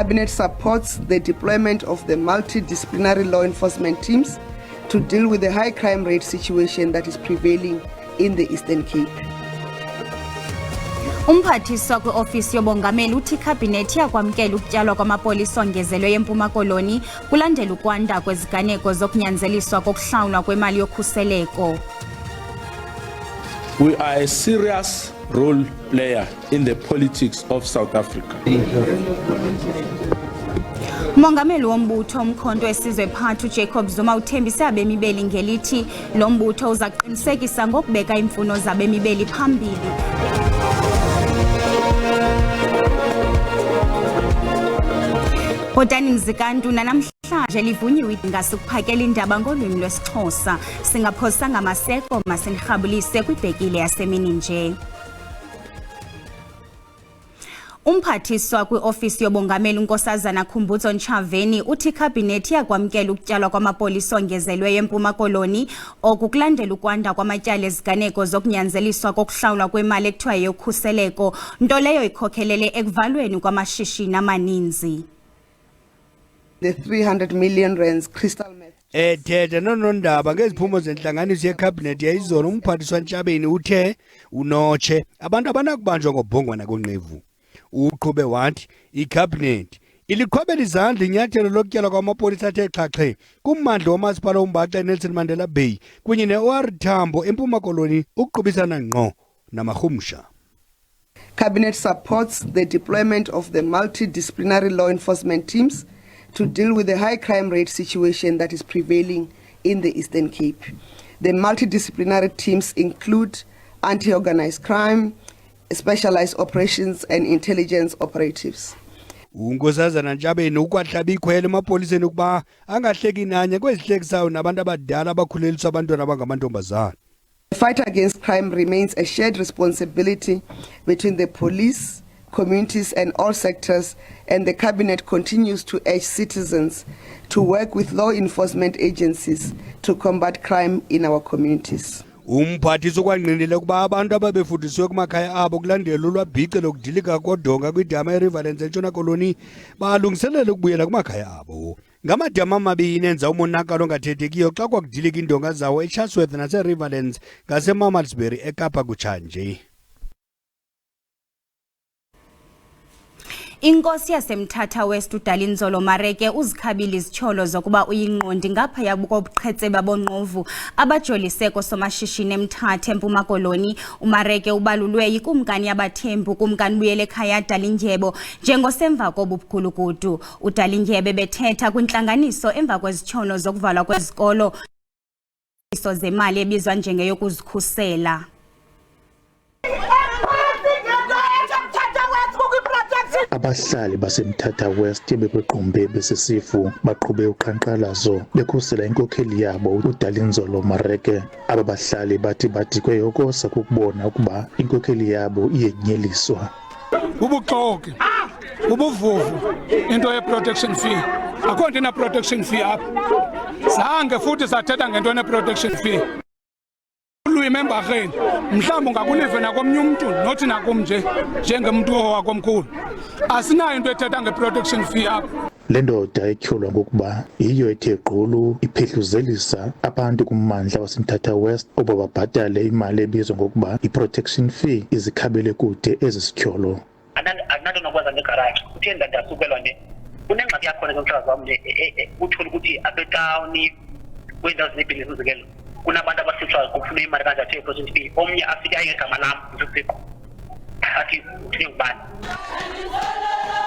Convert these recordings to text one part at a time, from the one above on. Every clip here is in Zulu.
Cabinet supports the deployment of the multidisciplinary law enforcement teams to deal with the high crime rate situation that is prevailing in the Eastern Cape. Umphathiswa kwi-ofisi yobongameli uthi ikhabhinethi yakwamkela ukutyalwa kwamapolisa ongezelwe yeMpuma Koloni kulandela ukwanda kweziganeko zokunyanzeliswa kokuhlawulwa kwemali yokhuseleko. We are a serious role player in the politics of South Africa. Umongameli wombutho umkhonto wesizwe phathu Jacob Zuma uthembise abemi beli ngelithi lo mbutho uza kuqinisekisa ngokubeka imfuno zabemi beli phambili. Botani Mzikanduna namhlanje livunyiwe ngasukuphakela indaba ngolwimi lwesiXhosa singaphosanga amaseko masinirhabulise kwibhekile yasemini nje. Umphathiswa kwi-ofisi yobongameli uNkosazana Khumbudzo Ntshavheni uthi ikhabhinethi yakwamkela ukutyalwa kwamapolisa ongezelwe yeMpuma Koloni okukulandela ukwanda kwamatyala eziganeko zokunyanzeliswa kokuhlawulwa kwemali ekuthiwa yokhuseleko nto leyo ikhokhelele ekuvalweni kwamashishini amaninzi. The 300 million rands crystal meth. Thetha nonondaba ngeziphumo zenhlanganiso yecabinet yayizolo umphathiswa Ntshavheni uthe unotshe abantu abanakubanjwa ngobhongwana konqevu. Uqhube wathi icabinet iliqhobela izandla inyathelo lokutyalwa kwamapolisa athe xhaxhe kummandla wamasipala uMbaxa Nelson Mandela Bay kunye ne-OR Tambo eMpuma Koloni ukuqhubisana ngqo namarhumsha. Cabinet supports the deployment of the multidisciplinary law enforcement teams to deal with the high crime rate situation that is prevailing in the Eastern Cape. The multidisciplinary teams include anti-organized crime, specialized operations and intelligence operatives. Unkosazana Ntshavheni ukwahlaba ikhwele emapoliseni ukuba angahleki nanye kwezihlekisayo nabantu abadala abakhuleliswa abantwana abangamantombazana. The fight against crime remains a shared responsibility between the police, communities and all sectors, and the cabinet continues to urge citizens to work with law enforcement agencies to combat crime in our communities. Umphathiswa kwangqinile ukuba abantu ababefundisiwe kumakhaya abo kulandela ulwabhice lokudilika kodonga kwidama eRiverlands eNtshona Koloni balungiselela ukubuyela kumakhaya abo. Ngamadama amabini enza umonakalo ongathethekiyo xa kwakudilika indonga zawo eChatsworth naseRiverlands ngaseMamalsbury eKapa Kutshanje. Inkosi yasemthatha West uDalinzolo Mareke uzikhabile izitsholo zokuba uyinqondi ngapha yabukobuqhetse babonqovu abajolise kosomashishini eMthatha eMpuma Koloni. Umareke ubalulwe yikumkani yabathembu kumkani buyele ekhaya Dalindyebo njengosemva kobubukhulukudu. uDalindyebo bethetha kwintlanganiso emva kwezitsholo zokuvalwa kwezikolo zemali ebizwa njengeyokuzikhusela. Abahlali basemthatha West bebequmbe besisifu baqhube uqhankqalazo bekhusela inkokheli yabo uDalinzolo Mareke. Aba bahlali bathi kweyokosa kukubona ukuba inkokheli yabo iyenyeliswa. Ubuxoki, ubuvuvu, into ye-protection fee. Akho nto ina-protection fee apha. Zange futhi sathetha ngento ene-protection fee. Embarheni mhlawumbi ungakulive nakomnye umuntu nothi nakum nje njengemntu wakomkhulu asinayo into ethetha nge-protection fee apha. Le ndoda etyholwa ngokuba yiyo ethe gqulu iphehluzelisa abantu kummandla wasemthatha West oba babhatale imali ebizwa ngokuba i-protection fee izikhabele kude ezi sityholo. Ananto nokwazi ngegaraji uthe ndandasukelwa nje kunengxaki yakhona nomhlazi wam uthola ukuthi abetawuni kwendawo zinebhizinisi uzekelo kunabantu abasitshwayo kufuna imali kanje athe i-protection fee omnye afike ayegama lam zisiqo athi uthini ngubani.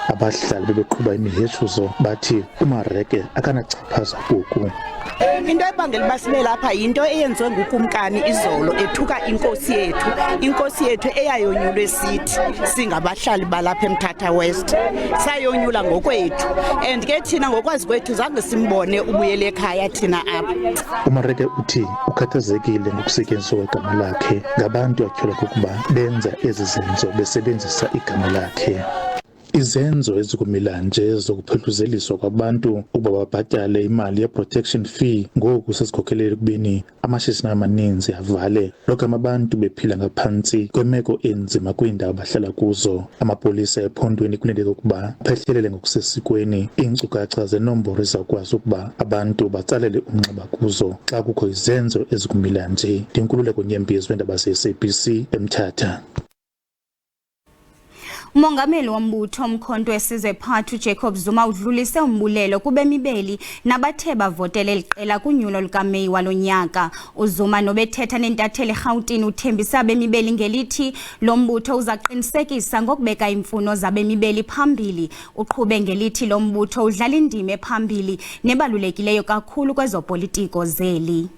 Abahlali bebeqhuba imihetshuzo bathi uMareke akanachaphaza kuku. Into ebangela uba sibe lapha yinto eyenziwe ngukumkani izolo ethuka inkosi yethu eyayonyulwe sithi singabahlali balapha eMthatha West sayonyula ngokwethu and ke thina ngokwazi kwethu zange simbone ubuyele ekhaya thina apha. uMareke uthi ukhathazekile ngokusetyenziswa kwegama lakhe ngabantu atyholwa ukuba benza ezi zenzo besebenzisa igama lakhe. Izenzo ezikumilanje zokuphethuzeliswa kwabantu ukuba babhatale imali ye-protection fee ngoku sesikhokhelele kubeni amashishini amaninzi avale lokho abantu bephila ngaphansi kwemeko enzima kwiindawo abahlala kuzo. Amapolisa ephondweni kulindeleke ukuba aphehlelele ngokusesikweni iinkcukacha zenombolo ezizawukwazi ukuba abantu batsalele umnxeba kuzo xa kukho izenzo ezikumilanje. Ndinkululeko Nyembezi weendaba ze-SABC eMthatha. Umongameli wombutho Umkhonto weSizwe Phathu Jacob Zuma udlulise umbulelo kubemibeli nabathe bavotele liqela kunyulo lukaMeyi walonyaka. uZuma nobethetha nentatheli eGauteng uthembisa abemibeli ngelithi lo mbutho uzaqinisekisa ngokubeka imfuno zabemibeli phambili. Uqhube ngelithi lo mbutho udlala indima ephambili nebalulekileyo kakhulu kwezopolitiko zeli.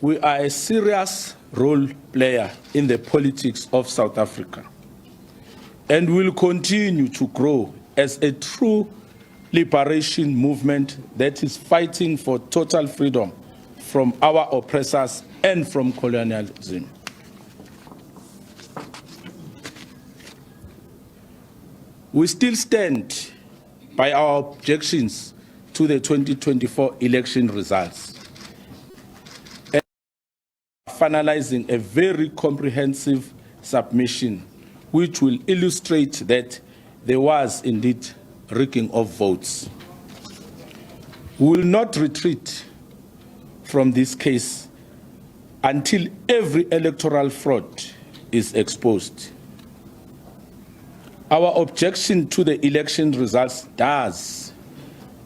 We are a serious role player in the politics of South Africa and will continue to grow as a true liberation movement that is fighting for total freedom from our oppressors and from colonialism. We still stand by our objections to the 2024 election results, finalizing a very comprehensive submission which will illustrate that there was indeed rigging of votes. We will not retreat from this case until every electoral fraud is exposed. Our objection to the election results does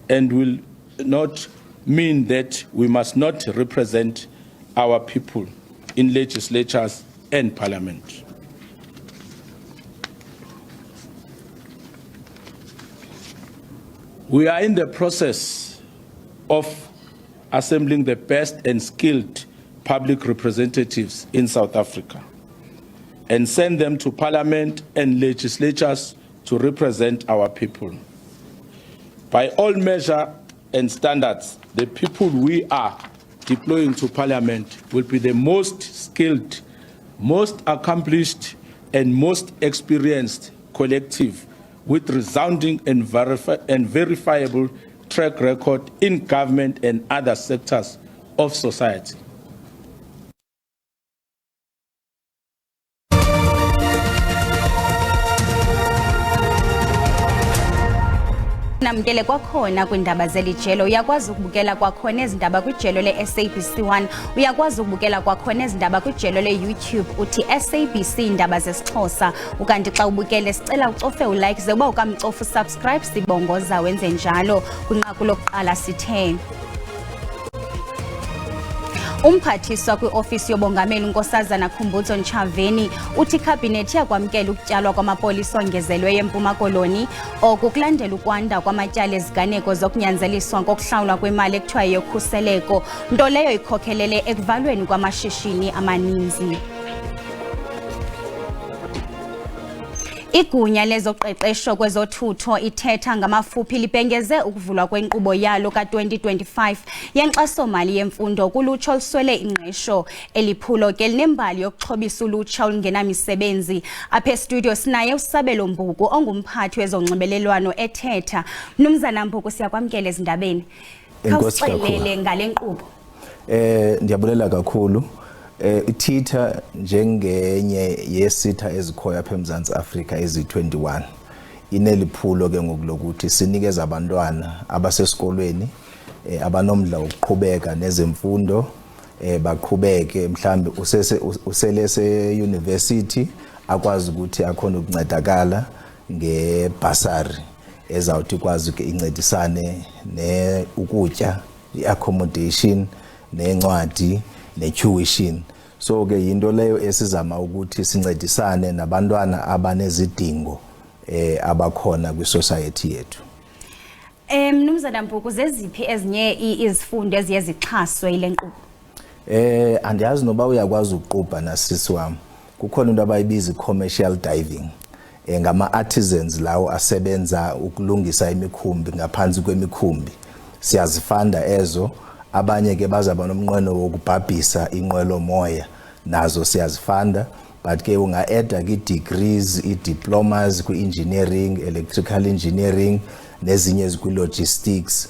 and will not mean that we must not represent our people in legislatures and parliament. We are in the process of assembling the best and skilled public representatives in South Africa and send them to parliament and legislatures to represent our people. By all measures and standards, the people we are deploying to parliament will be the most skilled, most accomplished, and most experienced collective with resounding and verifiable track record in government and other sectors of society. Namkele kwakhona kwindaba zelijelo uyakwazi ukubukela kwakhona ezindaba kwijelo le-SABC1 uyakwazi ukubukela kwakhona ezindaba kwijelo le-YouTube uthi SABC indaba zesiXhosa ukanti xa ubukele sicela ucofe ulike ze uba ukamcofa usubscribe sibongoza wenze njalo kwinqaku lokuqala sithe Umphathiswa kwi-ofisi yobongameli uNkosazana Khumbudzo Ntshavheni uthi ikhabhinethi yakwamkela ukutyalwa kwamapolisa ongezelweyo eMpuma Koloni oku kulandela ukwanda kwamatyala eziganeko zokunyanzeliswa ngokuhlawulwa kwemali ekuthiwa yokhuseleko nto leyo ikhokhelele ekuvalweni kwamashishini amaninzi. Igunya lezoqeqesho kwezothutho ithetha ngamafuphi libhengeze ukuvulwa kwenkqubo yalo ka-2025 yenkxaso-mali yemfundo kulutsha oluswele ingqesho. Eliphulo ke linembali yokuxhobisa ulutsha olungenamisebenzi. Apha estudio sinaye uSabelo Mbuku ongumphathi wezonxibelelwano ethetha. Mnumzana Mbuku siyakwamkela ezindabeni. Khawusixelele ngale nkqubo. Ndiyabulela kakhulu. Ithetha njengenye yesitha ezikhoya apha eMzantsi Afrika ezi-21 ineliphulo ke ngokulokuthi sinikeza abantwana abasesikolweni abanomdla wokuqhubeka nezemfundo baqhubeke mhlambe uselese university akwazi ukuthi akhona ukuncedakala ngebasari ezawuthi kwazi ke incedisane ukutya iaccommodation nencwadi ne-tuition. So ke yinto leyo esizama ukuthi sincedisane nabantwana abanezidingo abakhona kwi-society yethu. Mnumzana Mbuku zeziphi ezinye izifundo eziye zixhaswe ile nkqubo? Andiyazi noba uyakwazi ukuqubha nasisi wami. Kukhona into abayibiza commercial diving. Ngama-artisans lawo asebenza ukulungisa imikhumbi ngaphansi kwemikhumbi. Siyazifanda ezo. Abanye ke bazaba nomnqweno wokubhabhisa inqwelo moya nazo siyazifanda but ke unga-adda ki-degrees, i-diplomas, kwi-engineering, electrical engineering, nezinye ezikwi-logistics,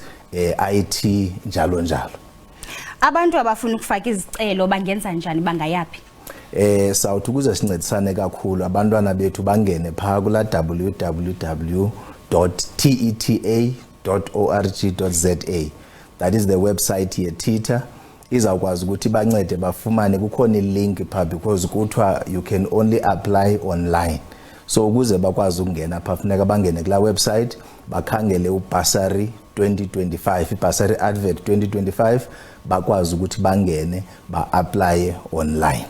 IT, njalo njalo. Abantu abafuna ukufaka izicelo bangenza njani, bangayaphi? Sawuthi ukuze sincedisane kakhulu abantwana bethu bangene pha kula www.teta.org.za. That is the website ye TETA. Izawukwazi ukuthi bancede bafumane kukhona i-link pha because kuthiwa you can only apply online. So ukuze bakwazi ukungena pha funeka bangene kula website bakhangele ubursary 2025, ibursary advert 2025, bakwazi ukuthi bangene ba-apply online.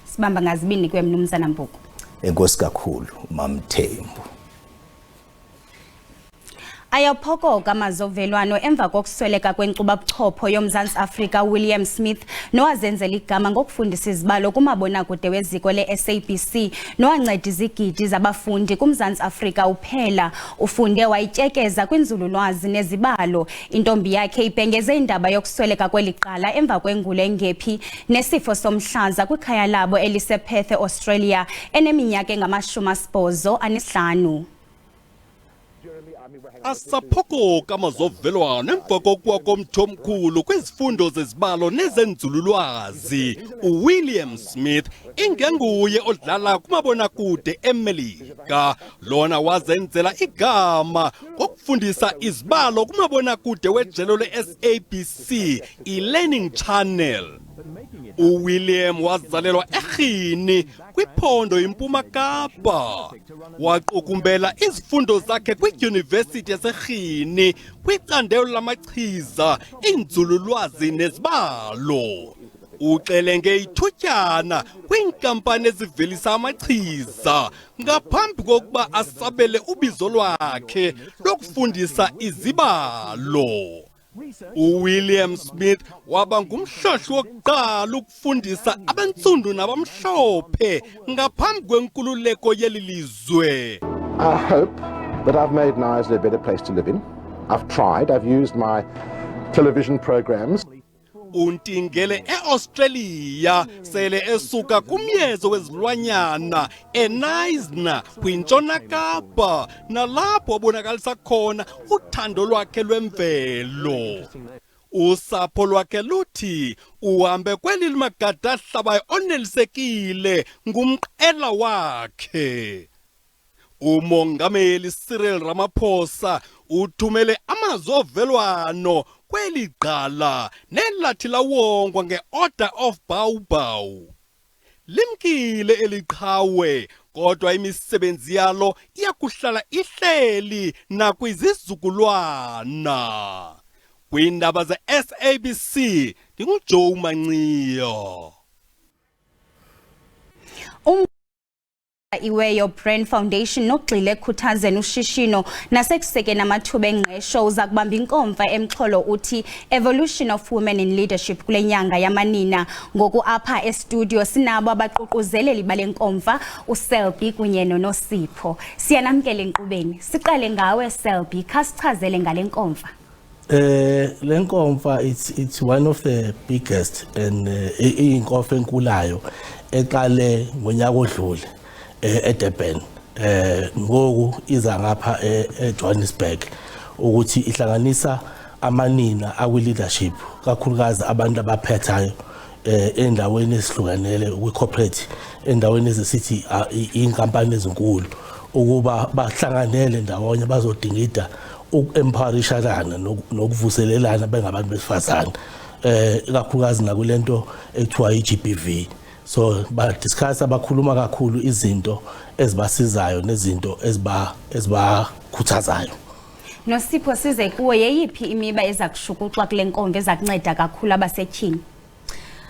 Sibamba ngazibini kwe Mnumzana Mpuku. Enkosi kakhulu Mamthembu. Ayaphokoka amazovelwano emva kokusweleka kwenkqubabuchopho yoMzantsi Afrika William Smith nowazenzela igama ngokufundisa izibalo kumabonakude weziko le-SABC nowanceda izigidi zabafundi kuMzantsi Afrika uphela. Ufunde wayityekeza kwinzululwazi nezibalo. Intombi yakhe ibhengeze indaba yokusweleka kweliqala emva kwengulo engephi nesifo somhlaza kwikhaya labo elisePerth, Australia, eneminyaka engama-85. Asaphokoka amazovelwano emva kokuwa komthomkhulu kwizifundo zezibalo nezenzululwazi. uWilliam Smith ingenguye odlala kumabonakude eMelika. Lona wazenzela igama ngokufundisa izibalo kumabonakude wejelo le-SABC, i-Learning Channel. uWilliam wazalelwa eRhini kwiphondo iMpuma Kapa. Waqukumbela izifundo zakhe kwidyunivesithi yaseRhini kwicandelo lamachiza, inzululwazi nezibalo. Uxelenge ithutyana kwinkampani ezivelisa amachiza ngaphambi kokuba asabele ubizo lwakhe lokufundisa izibalo. uWilliam Smith waba ngumhlohli wokuqala ukufundisa abantsundu nabamhlophe ngaphambi kwenkululeko yeli lizwe. I hope that I've made Knysna a better place to live in. I've tried. I've used my television programs. Untingele eAustralia sele esuka kumyezo wezilwanyana eNysna kwintshona Kapa, nalapho wabonakalisa khona uthando lwakhe lwemvelo. Usapho lwakhe luthi uhambe kweli limagada ahlabayo onelisekile ngumqela wakhe. Umongameli Cyril Ramaphosa uthumele amazovelwano kweli qala nelathi lawongwa nge-Order of Baobab. Limkile eliqhawe kodwa imisebenzi yalo iyakuhlala ihleli nakwizizukulwana. Kwindaba ze-SABC ndinguJoe Manciyo. Iweyo Brand Foundation nogxile ekukhuthazeni ushishino nasekusekeni amathuba engqesho uza kubamba inkomfa emxholo uthi Evolution of Women in Leadership kule nyanga yamanina. Ngoku apha estudio sinabo abaququzeleli bale nkomfa, uSelby kunye noNosipho. Siyanamkela enkqubeni. Siqale ngawe Selby, khasichazele ngale nkomfa. Le nkomfa it's one of the biggest and inkomfa enkulayo eqale ngonyaka odlule eDurban. Ngoku iza ngapha eJohannesburg ukuthi ihlanganisa amanina akwi-leadership, kakhulukazi abantu abaphethayo endaweni ezihlukanele kwi-corporate, endaweni ezisithi inkampani ezinkulu, ukuba bahlanganele ndawonye bazodingida uku-empowerishalana nokuvuselelana bengabantu besifazane, kakhulukazi nakulento ekuthiwa i-GBV. So badiscussa bakhuluma kakhulu izinto ezibasizayo nezinto ezibakhuthazayo. Nosipho, size kuwe, yeyiphi imiba eza kushukuxwa kule nkomfa eza kunceda kakhulu abasetyhini?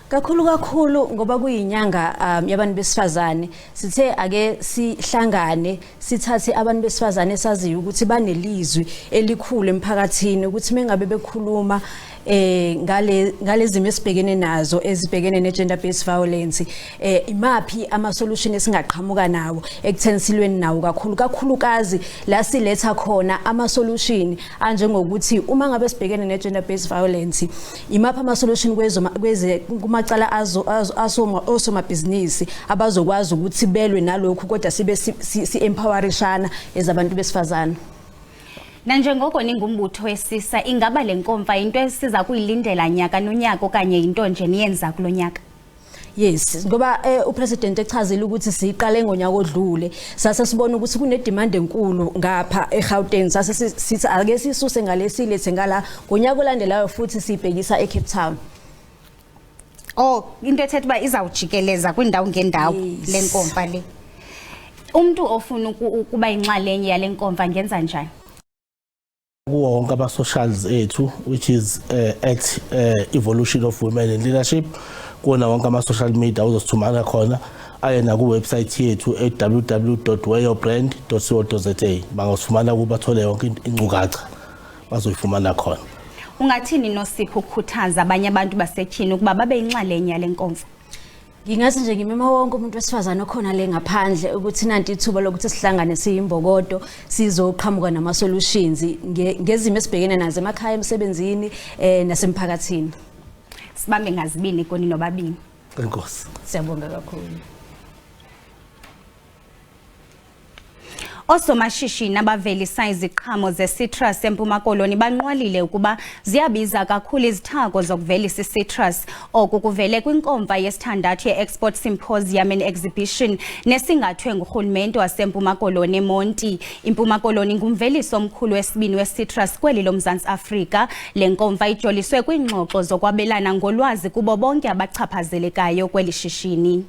Kakhulu ngoba kuyinyanga yabantu besifazane, sithe ake sihlangane sithathe abantu besifazane esaziyo ukuthi banelizwi elikhulu emphakathini, ukuthi mengabe bekhuluma ngale zimo esibhekene nazo ezibhekene ne gender based violence imaphi ama solution esingaqhamuka nawo ekutheni silweni nawo kakhulukazi la siletha khona ama solution anjengokuthi uma ngabe sibhekene ne gender based violence imaphi ama solution kumacala osomabhizinisi abazokwazi ukuthi belwe nalokhu kodwa sibe si empowerishana ezabantu besifazana. Na njengoko ningumbutho wesisa ingaba lenkomfa into esiza kuyilindela nyaka nonyaka okanye into nje niyenza kulonyaka? Yes, ngoba upresident echazile ukuthi siqale ngonyaka odlule sase sibona ukuthi kune demand enkulu ngapha eGauteng sase sithi ake sisuse ngalesilethe ngala ngonyaka olandelayo futhi sibhekisa eCape Town. Oh, into ethetha ba izawujikeleza kwindawo ngendawo lenkomfa le. Umuntu ofuna ukuba inxalenye yalenkomfa ngenza njani? Kuwo wonke ama socials ethu which is at evolution of women in leadership kuona wonke ama social media uzosithumana khona ayena ku website yethu www.wearyourbrand.co.za bangosifumana kubathole yonke incukatha bazoyifumana khona. Ungathini noSipho ukukhuthaza abanye abantu basetyhini ukuba babe inxalenye yalenkomfa? Ngingathi nje ngimema wonke umuntu wesifazana okhona le ngaphandle ukuthi nanti ithuba lokuthi sihlangane siyimbokodo sizoqhamuka nama solutions ngezimo esibhekene nazo emakhaya emsebenzini nasemphakathini. Sibambe ngazibini koni nobabini. Enkosi. Siyabonga kakhulu. Osomashishini abavelisa iziqhamo ze-citrus eMpuma Koloni banqwalile ukuba ziyabiza kakhulu izithako zokuvelisa i-citrus. Oku kuvele kwinkomfa yesithandathu ye-Export Symposium and Exhibition nesingathwe ngurhulumente waseMpuma Koloni eMonti. iMpuma Koloni ngumveliso omkhulu wesibini we-citrus kweli loMzantsi Afrika. Le nkomfa ijoliswe kwiingxoxo zokwabelana ngolwazi kubo bonke abachaphazelekayo kweli shishini.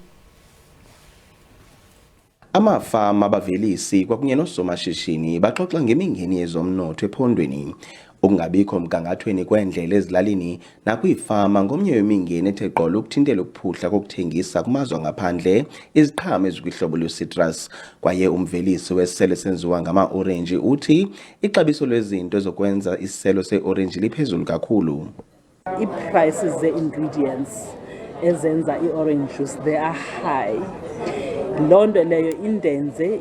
Amafama abavelisi kwakunye nosomashishini baxoxa ngemingeni yezomnotho ephondweni ukungabikho mgangathweni kwendlela ezilalini nakwiifama ngomnye wemingeni ethe gqolo ukuthintela ukuphuhla kokuthengisa kumazwe ngaphandle iziqhamo ezikwihlobo lwe-citrus. Kwaye umvelisi wesiselo esenziwa ngama-orenji uthi ixabiso lwezinto ezokwenza isiselo se-orenji liphezulu kakhulu. I-prices ze-ingredients ezenza i-orange juice they are high. Lonto leyo indenze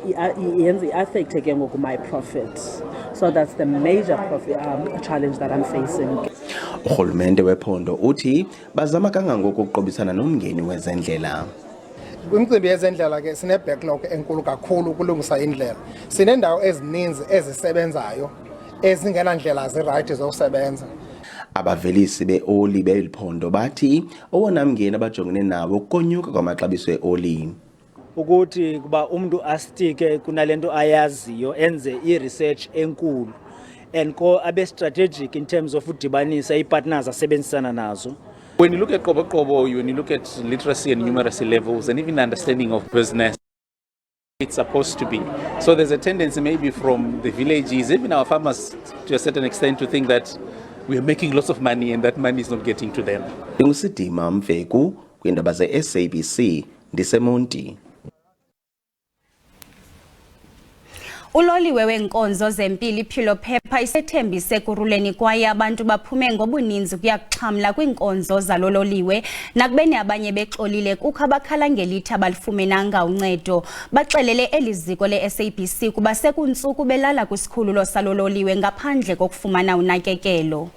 yenze affect ke ngoku my profit. So that's the major challenge that I'm facing. Urhulumente wephondo uthi bazama kangangoko ukuqobisana nomngeni wezendlela. Kwimicimbi yezendlela ke sine backlog enkulu kakhulu ukulungisa indlela. Sinendawo ezininzi ezisebenzayo ezingenandlela ziright zokusebenza. Abavelisi beoli beliphondo bathi owona mngeni abajongene nawo ukonyuka kwamaxabiso eoli. Ukuthi kuba umuntu astike kunalento ayaziyo enze i-research enkulu and abe strategic in terms of udibanisa i-partners asebenzisana nazo. When you look at Qobo, when you look at literacy and numeracy levels and even understanding of business, it's supposed to be. So there's a tendency maybe from the villages, even our farmers to a certain extent, to think that we are making lots of money and that money is not getting to them. Ndingusidima Mveku kwindaba ze-SABC ndiseMonti. Uloliwe wenkonzo zempilo iPhilo Phepha isethembise kuruleni kwaye abantu baphume ngobuninzi kuyaxhamla kwinkonzo zalololiwe nakubeni abanye bexolile kukho abakhala ngelithi abalifumenanga uncedo. Baxelele eliziko le-SABC kuba sekuntsuku belala kwisikhululo salololiwe ngaphandle kokufumana unakekelo.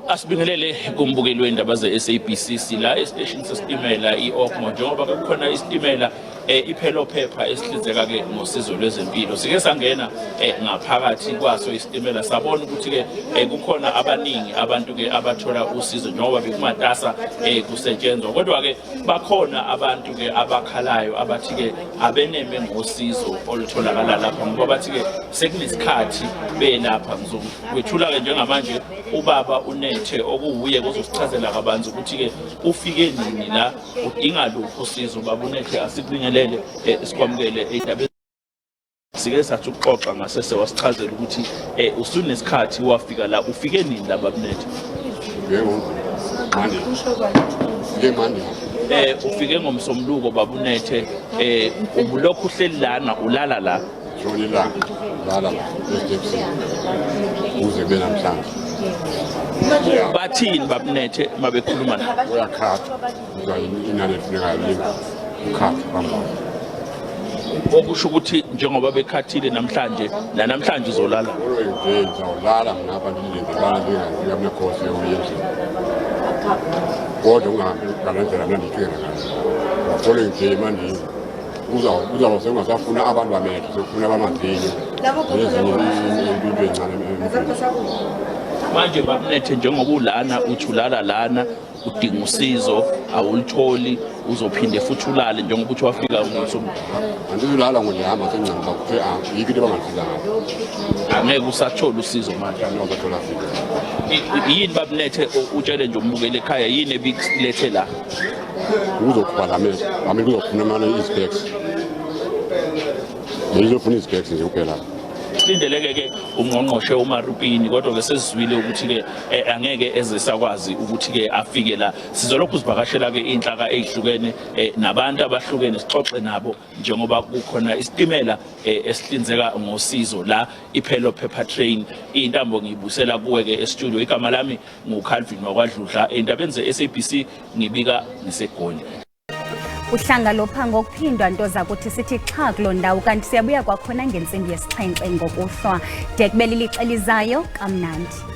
Asibingelele kumbukeli wendaba ze-SABC sila estation sesitimela i-Okmo njengoba kukhona isitimela iPhilo Phepha esihlinzeka ke ngosizo lwezempilo. Sike sangena ngaphakathi kwaso isitimela sabona ukuthi ke kukhona abaningi abantu ke abathola usizo njengoba bekumatasa kusetshenzwa. Kodwa ke bakhona abantu ke abakhalayo abathi ke abeneme ngosizo olutholakala lapha ngoba bathi ke sekunesikhathi belapha ngizokwethula ke njengamanje ubaba uNethe okuwuye kuzosichazela kabanzi ukuthi ke ufike nini la udinga lokho usizo baba uNethe asibingelele sikwamukele endabeni sike sathi ukuxoxa ngasese wasichazela ukuthi usunesikhathi wafika la ufike nini la baba uNethe ufike ngomsombuluko baba uNethe ubulokhu uhleli lana ulala la lala esitepsi uze benamhlanje bathini babunethe mabekhuluma nabo uyakhatha inani elifunekayo ukhatha kwamanje okusho ukuthi njengoba bekhathile namhlanje namhlanje uzolala nje ngizolala ngapha ndilinde bana ngingafika kunekhosi yokuyenza kodwa ungahambi ngalendlela mina ndifike ngayo ngithole nje manje uzaba sengasafuna abantu bamehlo sekufuna abamazinyo nezinye into encane manje babunethe njengoba ulana uthulala lana udinga usizo awulitholi uzophinde futhi ulale njengoba uthi wafika ngomsombuluko andizulala ngonyama sencane bakuthe yiki into bangasiza ngayo angeke usathola usizo manje anozathola fika yini babunethe utshele nje umbukele ekhaya yini ebikulethe la kuzokhupha lamehlo ami kuzofuna manje ispecs ngizofuna ispecs nje kuphela silindeleke-ke ungqongqoshe uMarupini kodwa-ke sesizwile ukuthi-ke angeke eze sakwazi ukuthi-ke afike la sizolokhu sivakashela-ke iy'nhlaka ey'hlukene nabantu abahlukene sixoxe nabo njengoba kukhona isitimela esihlinzeka ngosizo la iPhelo Paper Train iy'ntambo ngiyibusela kuwe-ke estudio igama lami nguCalvin wakwaDludla ey'ndabeni ze-SABC ngibika ngiseGoli uhlanga lophango okuphindwa nto zakuthi sithi xha kuloo ndawo kanti siyabuya kwakhona ngentsimbi yesixhenxe ngokuhlwa de kubelile ixelizayo kamnandi.